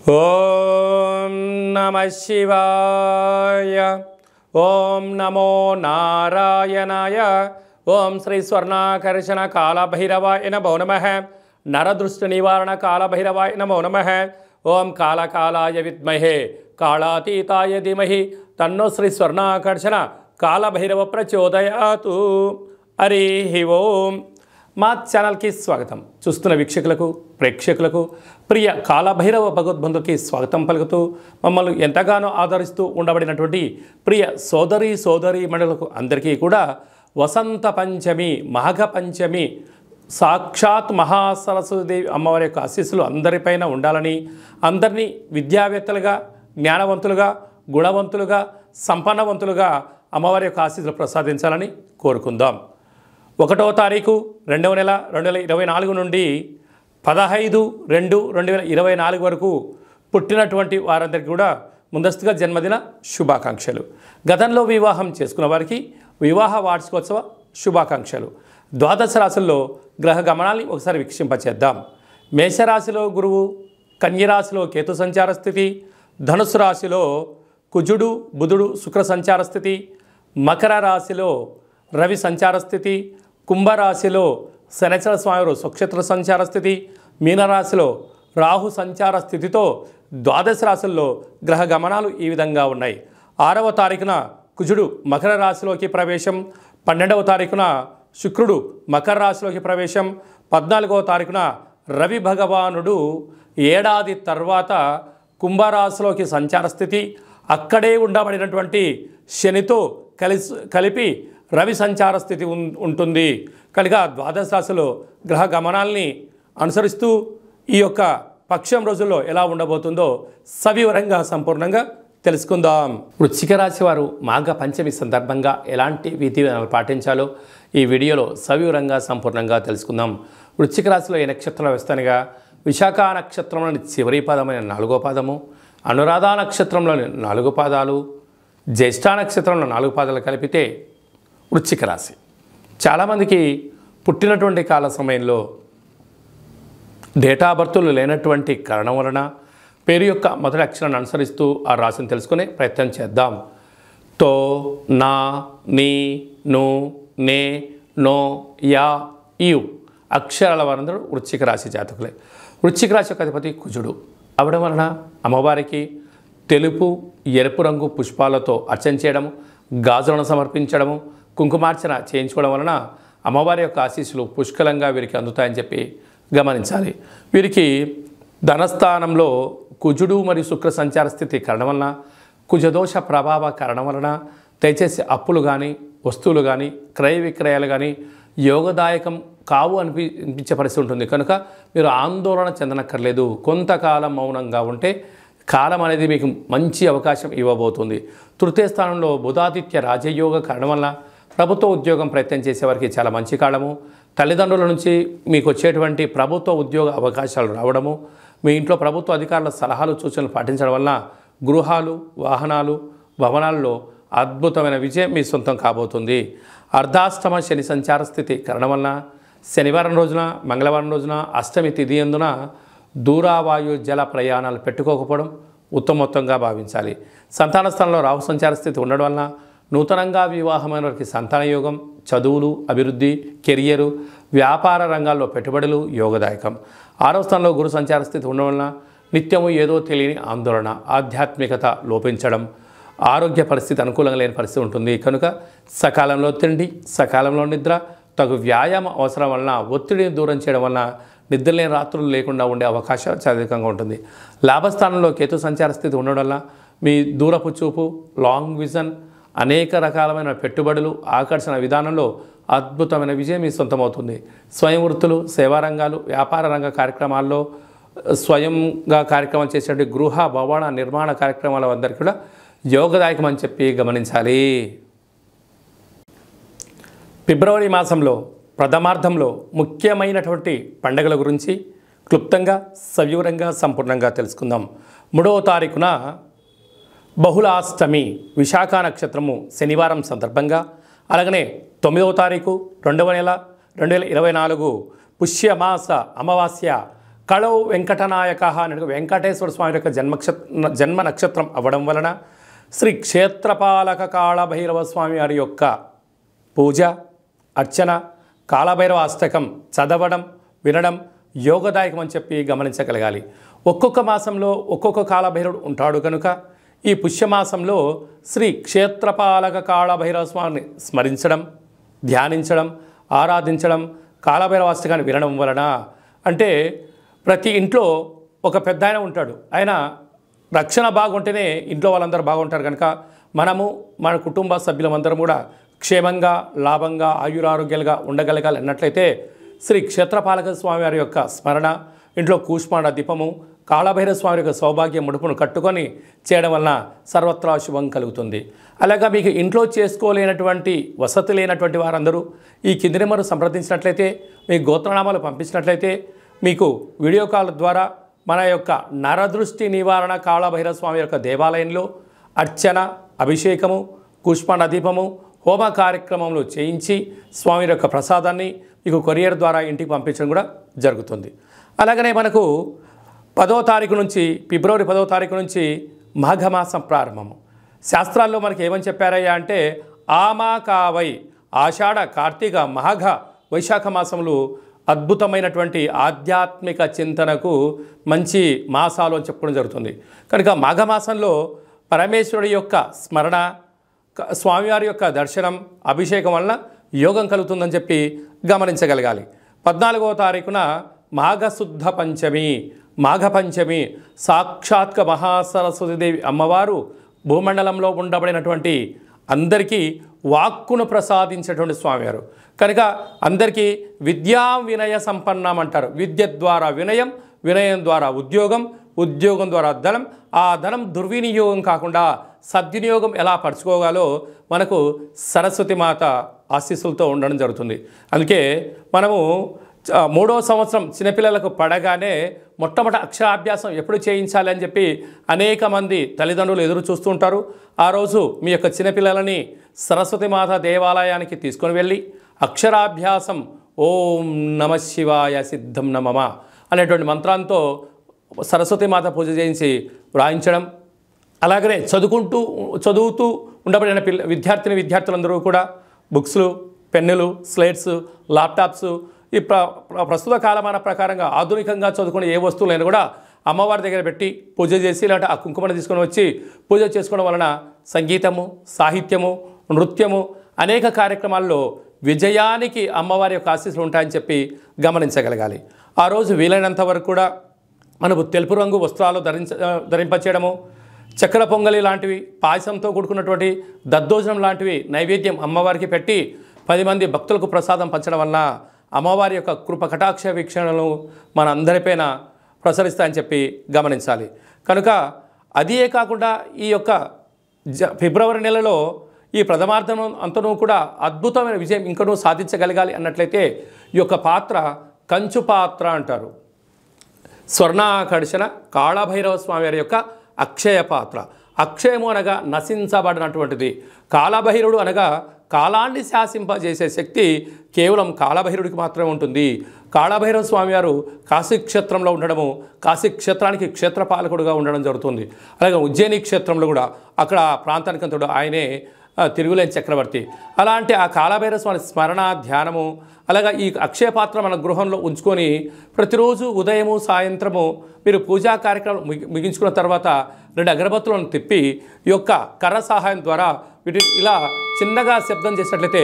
ఓం నమః శివాయ. ఓం నమో నారాయణాయ. ఓం శ్రీ స్వర్ణాకర్షణ కాళభైరవాయ నమో నమః. నరదృష్టి నివారణ కాళభైరవాయ నమో నమః. ఓం కాళకాలాయ విద్మహే కాళాతీతాయ ధీమహి తన్నో శ్రీ స్వర్ణాకర్షణ కాళభైరవ ప్రచోదయాతు. హరి ఓం. మా ఛానల్కి స్వాగతం. చూస్తున్న వీక్షకులకు ప్రేక్షకులకు ప్రియ కాళభైరవ భగవద్బంధుకి స్వాగతం పలుకుతూ మమ్మల్ని ఎంతగానో ఆదరిస్తూ ఉండబడినటువంటి ప్రియ సోదరీ మండలకు అందరికీ కూడా వసంత పంచమి మాఘ పంచమి సాక్షాత్ మహాసరస్వతీదేవి అమ్మవారి యొక్క ఆశీస్సులు అందరిపైన ఉండాలని, అందరినీ విద్యావేత్తలుగా, జ్ఞానవంతులుగా, గుణవంతులుగా, సంపన్నవంతులుగా అమ్మవారి యొక్క ఆశీస్సులు ప్రసాదించాలని కోరుకుందాం. 1వ తారీఖు 2వ నెల 2024 నుండి 15/2/2024 వరకు పుట్టినటువంటి వారందరికీ కూడా ముందస్తుగా జన్మదిన శుభాకాంక్షలు. గతంలో వివాహం చేసుకున్న వారికి వివాహ వార్షికోత్సవ శుభాకాంక్షలు. ద్వాదశ రాశుల్లో గ్రహ గమనాన్ని ఒకసారి వీక్షింపచేద్దాం. మేషరాశిలో గురువు, కన్యరాశిలో కేతు సంచార స్థితి, ధనుసు రాశిలో కుజుడు బుధుడు శుక్ర సంచార స్థితి, మకర రాశిలో రవి సంచార స్థితి, కుంభరాశిలో శనిచర స్వామి స్వక్షేత్ర సంచార స్థితి, మీనరాశిలో రాహు సంచార స్థితితో ద్వాదశ రాశుల్లో గ్రహ గమనాలు ఈ విధంగా ఉన్నాయి. 6వ తారీఖున కుజుడు మకర రాశిలోకి ప్రవేశం, 12వ తారీఖున శుక్రుడు మకర రాశిలోకి ప్రవేశం, 14వ తారీఖున రవి భగవానుడు ఏడాది తర్వాత కుంభరాశిలోకి సంచార స్థితి, అక్కడే ఉండబడినటువంటి శనితో కలిపి రవి సంచార స్థితి ఉంటుంది. కనుక ద్వాదశ రాశిలో గ్రహ గమనాల్ని అనుసరిస్తూ ఈ యొక్క పక్షం రోజుల్లో ఎలా ఉండబోతుందో సవివరంగా సంపూర్ణంగా తెలుసుకుందాం. వృశ్చిక రాశి వారు మాఘ పంచమి సందర్భంగా ఎలాంటి విధి విధానాలు పాటించాలో ఈ వీడియోలో సవివరంగా సంపూర్ణంగా తెలుసుకుందాం. వృశ్చిక రాశిలో ఏ నక్షత్రాలు వస్తానగా విశాఖ నక్షత్రంలోని చివరి పాదమైన 4వ పాదము, అనురాధ నక్షత్రంలోని 4 పాదాలు, జ్యేష్ఠ నక్షత్రంలో 4 పాదాలు కలిపితే వృశ్చిక రాశి. చాలామందికి పుట్టినటువంటి కాల సమయంలో డేటా బర్తులు లేనటువంటి కారణం వలన పేరు యొక్క మొదటి అక్షరాన్ని అనుసరిస్తూ ఆ రాశిని తెలుసుకునే ప్రయత్నం చేద్దాం. తో, నా, నీ, ను, నే, నో, యా, యు అక్షరాల వారందరూ వృశ్చిక రాశి జాతకులే. వృశ్చిక రాశి యొక్క అధిపతి కుజుడు అవడం వలన అమ్మవారికి తెలుపు ఎరుపు రంగు పుష్పాలతో అర్చన చేయడము, గాజులను సమర్పించడము, కుంకుమార్చన చేయించుకోవడం వలన అమ్మవారి యొక్క ఆశీస్సులు పుష్కలంగా వీరికి అందుతాయని చెప్పి గమనించాలి. వీరికి ధనస్థానంలో కుజుడు మరియు శుక్ర సంచార స్థితి కారణం వలన, కుజదోష ప్రభావ కారణం వలన దయచేసి అప్పులు కానీ, వస్తువులు కానీ, క్రయ విక్రయాలు కానీ యోగదాయకం కావు అనిపించే పరిస్థితి ఉంటుంది. కనుక మీరు ఆందోళన చెందనక్కర్లేదు. కొంతకాలం మౌనంగా ఉంటే కాలం అనేది మీకు మంచి అవకాశం ఇవ్వబోతుంది. తృతీయ స్థానంలో బుధాదిత్య రాజయోగ కారణం వల్ల ప్రభుత్వ ఉద్యోగం ప్రయత్నం చేసేవారికి చాలా మంచి కాలము. తల్లిదండ్రుల నుంచి మీకు వచ్చేటువంటి ప్రభుత్వ ఉద్యోగ అవకాశాలు రావడము, మీ ఇంట్లో ప్రభుత్వ అధికారుల సలహాలు సూచనలు పాటించడం వల్ల గృహాలు, వాహనాలు, భవనాల్లో అద్భుతమైన విజయం మీ సొంతం కాబోతుంది. అర్ధాష్టమ శని సంచార స్థితి కారణం వలన శనివారం రోజున, మంగళవారం రోజున, అష్టమి తిథి అందున దూరావాయు జల ప్రయాణాలు పెట్టుకోకపోవడం ఉత్తమోత్తంగా భావించాలి. సంతాన స్థానంలో రాహు సంచార స్థితి ఉండడం వలన నూతనంగా వివాహమైన వారికి సంతాన యోగం, చదువులు, అభివృద్ధి, కెరియరు, వ్యాపార రంగాల్లో పెట్టుబడులు యోగదాయకం. 6వ స్థానంలో గురు సంచార స్థితి ఉండడం వలన నిత్యము ఏదో తెలియని ఆందోళన, ఆధ్యాత్మికత లోపించడం, ఆరోగ్య పరిస్థితి అనుకూలంగా లేని పరిస్థితి ఉంటుంది. కనుక సకాలంలో తిండి, సకాలంలో నిద్ర, తగు వ్యాయామం అవసరం వలన ఒత్తిడిని దూరం చేయడం వలన నిద్రలేని రాత్రులు లేకుండా ఉండే అవకాశం చాలా అధికంగా ఉంటుంది. లాభస్థానంలో కేతు సంచార స్థితి ఉండడం వల్ల మీ దూరపు చూపు, లాంగ్ విజన్, అనేక రకాలమైన పెట్టుబడులు, ఆకర్షణ విధానంలో అద్భుతమైన విజయం మీ సొంతమవుతుంది. స్వయం వృత్తులు, సేవారంగాలు, వ్యాపార రంగ కార్యక్రమాల్లో స్వయంగా కార్యక్రమాలు చేసేటువంటి గృహ భవన నిర్మాణ కార్యక్రమాల అందరికీ కూడా యోగదాయకం అని చెప్పి గమనించాలి. ఫిబ్రవరి మాసంలో ప్రథమార్థంలో ముఖ్యమైనటువంటి పండుగల గురించి క్లుప్తంగా సవివరంగా సంపూర్ణంగా తెలుసుకుందాం. 3వ తారీఖున బహుళాష్టమి విశాఖ నక్షత్రము శనివారం సందర్భంగా, అలాగనే 9వ తారీఖు 2వ నెల 2024 పుష్యమాస అమావాస్య కళౌ వెంకటనాయక అనే వెంకటేశ్వర స్వామి యొక్క జన్మ నక్షత్రం అవ్వడం వలన శ్రీ క్షేత్రపాలక కాళభైరవ స్వామి వారి యొక్క పూజ అర్చన కాళభైరవ అష్టకం చదవడం వినడం యోగదాయకం అని చెప్పి గమనించగలగాలి. ఒక్కొక్క మాసంలో ఒక్కొక్క కాళభైరవుడు ఉంటాడు కనుక ఈ పుష్యమాసంలో శ్రీ క్షేత్రపాలక కాళభైరవ స్వామిని స్మరించడం, ధ్యానించడం, ఆరాధించడం, కాళభైరవ అష్టకాన్ని వినడం వలన అంటే ప్రతి ఇంట్లో ఒక పెద్ద ఆయన ఉంటాడు. ఆయన రక్షణ బాగుంటేనే ఇంట్లో వాళ్ళందరూ బాగుంటారు కనుక మనము మన కుటుంబ సభ్యులందరం కూడా క్షేమంగా లాభంగా ఆయురారోగ్యాలుగా ఉండగలగాలి అన్నట్లయితే శ్రీ క్షేత్రపాలక స్వామి వారి యొక్క స్మరణ, ఇంట్లో కూష్మాండ దీపము, కాళభైరవ స్వామి యొక్క సౌభాగ్య ముడుపును కట్టుకొని చేయడం వలన సర్వత్రా శుభం కలుగుతుంది. అలాగా మీకు ఇంట్లో చేసుకోలేనటువంటి వసతి లేనటువంటి వారందరూ ఈ కింది నెంబర్ సంప్రదించినట్లయితే, మీ గోత్రనామాలు పంపించినట్లయితే మీకు వీడియో కాల్ ద్వారా మన యొక్క నరదృష్టి నివారణ కాళభైరవ స్వామి యొక్క దేవాలయంలో అర్చన, అభిషేకము, కూష్మాండ దీపము, హోమ కార్యక్రమంలో చేయించి స్వామి యొక్క ప్రసాదాన్ని మీకు కొరియర్ ద్వారా ఇంటికి పంపించడం కూడా జరుగుతుంది. అలాగనే మనకు 10వ తారీఖు నుంచి ఫిబ్రవరి 10వ తారీఖు నుంచి మాఘమాసం ప్రారంభము. శాస్త్రాల్లో మనకి ఏమని చెప్పారయ్యా అంటే ఆమాకావై ఆషాఢ, కార్తీక, మాఘ, వైశాఖ మాసములు అద్భుతమైనటువంటి ఆధ్యాత్మిక చింతనకు మంచి మాసాలు అని చెప్పుకోవడం జరుగుతుంది. కనుక మాఘమాసంలో పరమేశ్వరుడి యొక్క స్మరణ, స్వామివారి యొక్క దర్శనం, అభిషేకం వలన యోగం కలుగుతుందని చెప్పి గమనించగలగాలి. 14వ తారీఖున మాఘశుద్ధ పంచమి, మాఘ పంచమి సాక్షాత్క మహాసరస్వతీదేవి అమ్మవారు భూమండలంలో ఉండబడినటువంటి అందరికీ వాక్కును ప్రసాదించేటువంటి స్వామివారు కనుక అందరికీ విద్యా వినయ సంపన్నం అంటారు. విద్య ద్వారా వినయం, వినయం ద్వారా ఉద్యోగం, ఉద్యోగం ద్వారా ధనం, ఆ ధనం దుర్వినియోగం కాకుండా సద్వినియోగం ఎలా పరచుకోవాలో మనకు సరస్వతి మాత ఆశీస్సులతో ఉండడం జరుగుతుంది. అందుకే మనము 3వ సంవత్సరం చిన్నపిల్లలకు పడగానే మొట్టమొదటి అక్షరాభ్యాసం ఎప్పుడు చేయించాలి అని చెప్పి అనేక మంది తల్లిదండ్రులు ఎదురు చూస్తూ ఉంటారు. ఆ రోజు మీ యొక్క చిన్నపిల్లలని సరస్వతి మాత దేవాలయానికి తీసుకొని వెళ్ళి అక్షరాభ్యాసం ఓం నమ శివాయ సిద్ధం నమమ అనేటువంటి మంత్రంతో సరస్వతి మాత పూజ చేయించి వ్రాయించడం. అలాగనే చదువుతూ ఉండబడిన విద్యార్థులందరూ కూడా బుక్స్లు, పెన్నులు, స్లేట్స్, ల్యాప్టాప్స్ ఈ ప్రస్తుత కాలమాన ప్రకారంగా ఆధునికంగా చదువుకునే ఏ వస్తువులైనా కూడా అమ్మవారి దగ్గర పెట్టి పూజ చేసి ఇలాంటి ఆ కుంకుమను తీసుకొని వచ్చి పూజ చేసుకోవడం వలన సంగీతము, సాహిత్యము, నృత్యము అనేక కార్యక్రమాల్లో విజయానికి అమ్మవారి యొక్క ఆశీస్సులు ఉంటాయని చెప్పి గమనించగలగాలి. ఆ రోజు వీలైనంత వరకు కూడా మనకు తెలుపు రంగు వస్త్రాలు ధరింపచేయడము, చక్కెర పొంగలి లాంటివి, పాయసంతో కూడుకున్నటువంటి దద్దోజనం లాంటివి నైవేద్యం అమ్మవారికి పెట్టి 10 మంది భక్తులకు ప్రసాదం పంచడం వలన అమ్మవారి యొక్క కృప కటాక్ష వీక్షణలు మన అందరిపైన ప్రసరిస్తాయని చెప్పి గమనించాలి. కనుక అదే కాకుండా ఈ యొక్క ఫిబ్రవరి నెలలో ఈ ప్రథమార్థం అంతనూ కూడా అద్భుతమైన విజయం ఇంకనూ సాధించగలగాలి అన్నట్లయితే ఈ యొక్క పాత్ర కంచు పాత్ర అంటారు. స్వర్ణాకర్షణ కాళభైరవ స్వామి వారి యొక్క అక్షయ పాత్ర. అక్షయము అనగా నశించబడినటువంటిది. కాళభైరవుడు అనగా కాలాన్ని శాసింపజేసే శక్తి కేవలం కాళభైరవుడికి మాత్రమే ఉంటుంది. కాళభైరవ స్వామివారు కాశీక్షేత్రంలో ఉండడము, కాశీక్షేత్రానికి క్షేత్రపాలకుడుగా ఉండడం జరుగుతుంది. అలాగే ఉజ్జయిని క్షేత్రంలో కూడా అక్కడ ప్రాంతానికి అంతడు ఆయనే తిరుగులేని చక్రవర్తి. అలాంటి ఆ కాళభైరవ స్వామి స్మరణ, ధ్యానము, అలాగా ఈ అక్షయ పాత్ర మన గృహంలో ఉంచుకొని ప్రతిరోజు ఉదయము సాయంత్రము మీరు పూజా కార్యక్రమం ముగించుకున్న తర్వాత 2 అగరబత్తులను తిప్పి ఈ యొక్క కర్ర సహాయం ద్వారా వీటిని ఇలా చిన్నగా శబ్దం చేసినట్లయితే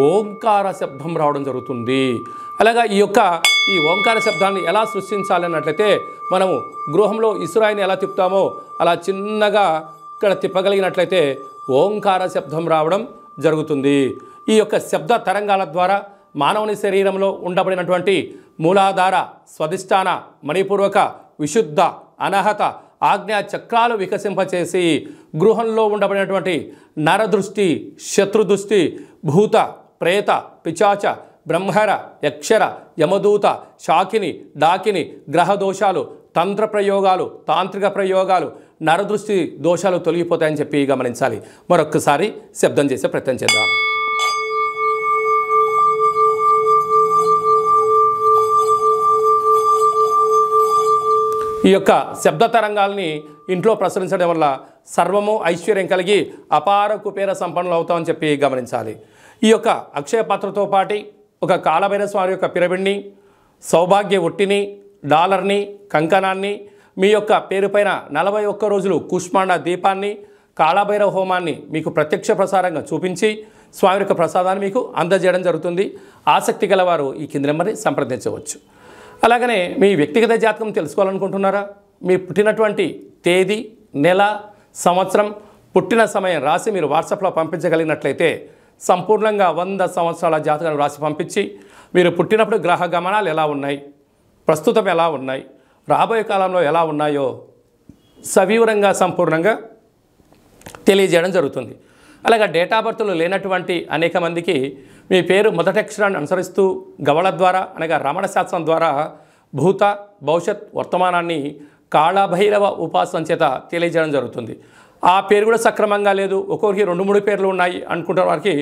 ఓంకార శబ్దం రావడం జరుగుతుంది. అలాగా ఈ ఓంకార శబ్దాన్ని ఎలా సృష్టించాలన్నట్లయితే మనము గృహంలో ఇసురాయిని ఎలా తిప్పుతామో అలా చిన్నగా ఇక్కడ తిప్పగలిగినట్లయితే ఓంకార శబ్దం రావడం జరుగుతుంది. ఈ యొక్క శబ్ద తరంగాల ద్వారా మానవుని శరీరంలో ఉండబడినటువంటి మూలాధార, స్వధిష్టాన, మణిపూర్వక, విశుద్ధ, అనహత, ఆజ్ఞా చక్రాలు వికసింపచేసి గృహంలో ఉండబడినటువంటి నరదృష్టి, శత్రుదృష్టి, భూత, ప్రేత, పిచాచ, బ్రహ్మర, యక్షర, యమదూత, శాకిని, డాకిని, గ్రహ దోషాలు, తంత్ర ప్రయోగాలు, తాంత్రిక ప్రయోగాలు, నరదృష్టి దోషాలు తొలగిపోతాయని చెప్పి గమనించాలి. మరొక్కసారి శబ్దం చేసే ప్రయత్నం చేద్దాం. ఈ యొక్క శబ్ద తరంగాల్ని ఇంట్లో ప్రసరించడం వల్ల సర్వము ఐశ్వర్యం కలిగి అపార కుబేర సంపన్నులు అవుతామని చెప్పి గమనించాలి. ఈ యొక్క అక్షయ పాత్రతో పాటు ఒక కాళభైరవ స్వామి యొక్క పిరమిడ్ని, సౌభాగ్య ఒట్టిని, డాలర్ని, కంకణాన్ని, మీ యొక్క పేరు పైన 41 రోజులు కుష్మాండ దీపాన్ని, కాళభైరవ హోమాన్ని మీకు ప్రత్యక్ష ప్రసారంగా చూపించి స్వామి యొక్క ప్రసాదాన్ని మీకు అందజేయడం జరుగుతుంది. ఆసక్తి గలవారు ఈ కింది నెంబర్ని సంప్రదించవచ్చు. అలాగనే మీ వ్యక్తిగత జాతకం తెలుసుకోవాలనుకుంటున్నారా? మీ పుట్టినటువంటి తేదీ, నెల, సంవత్సరం, పుట్టిన సమయం రాసి మీరు వాట్సాప్లో పంపించగలిగినట్లయితే సంపూర్ణంగా 100 సంవత్సరాల జాతకాన్ని రాసి పంపించి మీరు పుట్టినప్పుడు గ్రహ గమనాలు ఎలా ఉన్నాయి, ప్రస్తుతం ఎలా ఉన్నాయి, రాబోయే కాలంలో ఎలా ఉన్నాయో సవివరంగా సంపూర్ణంగా తెలియజేయడం జరుగుతుంది. అలాగే డేట్ ఆఫ్ బర్త్లు లేనటువంటి అనేక మందికి మీ పేరు మొదటి అక్షరాన్ని అనుసరిస్తూ గవళ ద్వారా అనగా రమణ శాస్త్రం ద్వారా భూత, భవిష్యత్, వర్తమానాన్ని కాళభైరవ ఉపాసన చేత తెలియజేయడం జరుగుతుంది. ఆ పేరు కూడా సక్రమంగా లేదు, ఒక్కొక్కరికి 2-3 పేర్లు ఉన్నాయి అనుకుంటున్న వారికి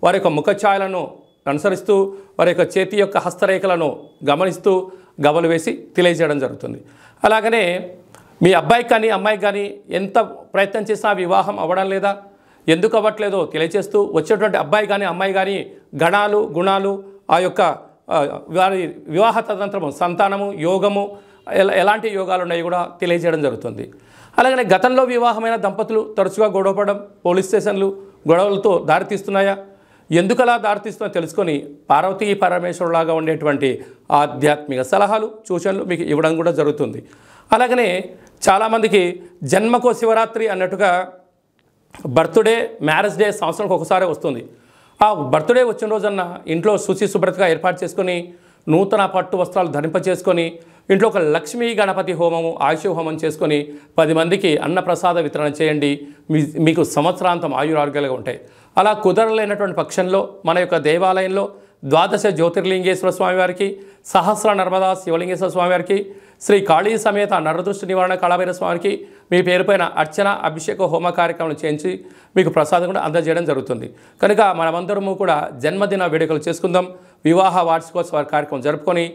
వారి యొక్క ముఖఛాయలను అనుసరిస్తూ వారి యొక్క చేతి యొక్క హస్తరేఖలను గమనిస్తూ గవలు వేసి తెలియజేయడం జరుగుతుంది. అలాగనే మీ అబ్బాయికి కానీ అమ్మాయికి కానీ ఎంత ప్రయత్నం చేసినా వివాహం అవ్వడం లేదా, ఎందుకు అవ్వట్లేదో తెలియజేస్తూ వచ్చేటువంటి అబ్బాయి కానీ అమ్మాయి కానీ గణాలు, గుణాలు, ఆ యొక్క వారి వివాహ తదంతరము, సంతానము, యోగము, ఎలాంటి యోగాలు ఉన్నాయి కూడా తెలియజేయడం జరుగుతుంది. అలాగనే గతంలో వివాహమైన దంపతులు తరచుగా గొడవపడడం, పోలీస్ స్టేషన్లు గొడవలతో దారితీస్తున్నాయా, ఎందుకలా దారితీస్తుందో తెలుసుకొని పార్వతీ పరమేశ్వరులాగా ఉండేటువంటి ఆధ్యాత్మిక సలహాలు, సూచనలు మీకు ఇవ్వడం కూడా జరుగుతుంది. అలాగనే చాలామందికి జన్మకో శివరాత్రి అన్నట్టుగా బర్త్డే, మ్యారేజ్ డే సంవత్సరానికి ఒకసారి వస్తుంది. ఆ బర్త్డే వచ్చిన రోజన్నా ఇంట్లో శుచి శుభ్రతగా ఏర్పాటు చేసుకొని నూతన పట్టు వస్త్రాలు ధరింపచేసుకొని ఇంట్లో ఒక లక్ష్మీ గణపతి హోమము, ఆయుష హోమం చేసుకొని 10 మందికి అన్నప్రసాద వితరణ చేయండి. మీకు సంవత్సరాంతం ఆయురారోగ్యాలుగా ఉంటాయి. అలా కుదరలేనటువంటి పక్షంలో మన యొక్క దేవాలయంలో 12 జ్యోతిర్లింగేశ్వర స్వామివారికి, సహస్ర నర్మదా శివలింగేశ్వర స్వామివారికి, శ్రీ కాళీ సమేత నరదృష్టి నివారణ కాళభైరవ స్వామికి మీ పేరుపైన అర్చన, అభిషేక, హోమ కార్యక్రమాలు చేయించి మీకు ప్రసాదం కూడా అందజేయడం జరుగుతుంది. కనుక మనమందరము కూడా జన్మదిన వేడుకలు చేసుకుందాం. వివాహ వార్షికోత్సవ కార్యక్రమం జరుపుకొని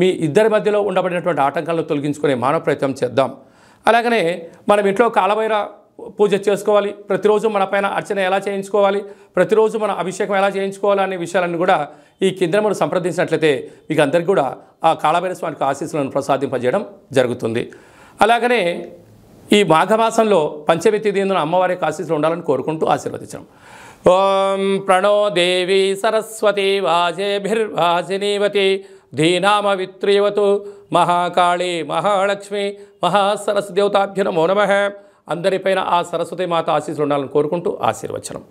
మీ ఇద్దరి మధ్యలో ఉండబడినటువంటి ఆటంకాలను తొలగించుకునే మానవ ప్రయత్నం చేద్దాం. అలాగనే మనం ఇంట్లో కాళభైరవ పూజ చేసుకోవాలి, ప్రతిరోజు మన పైన అర్చన ఎలా చేయించుకోవాలి, ప్రతిరోజు మన అభిషేకం ఎలా చేయించుకోవాలి అనే విషయాలను కూడా ఈ కింద మనం సంప్రదించినట్లయితే మీకు అందరికీ కూడా ఆ కాళభైరవ స్వామికి ఆశీస్సులను ప్రసాదింపజేయడం జరుగుతుంది. అలాగనే ఈ మాఘమాసంలో పంచమి తిథి యందున అమ్మవారి యొక్క ఆశీస్సులు ఉండాలని కోరుకుంటూ ఆశీర్వదించడం. ఓం ప్రణో దేవి సరస్వతి వాజేభిర్వాజినీవతి ధీనామవిత్రియవతు మహాకాళీ మహాలక్ష్మి మహాసరస్వతి దేవతాభ్య నమో నమః. అందరిపైన ఆ సరస్వతి మాత ఆశీస్సులు ఉండాలని కోరుకుంటూ ఆశీర్వచనం.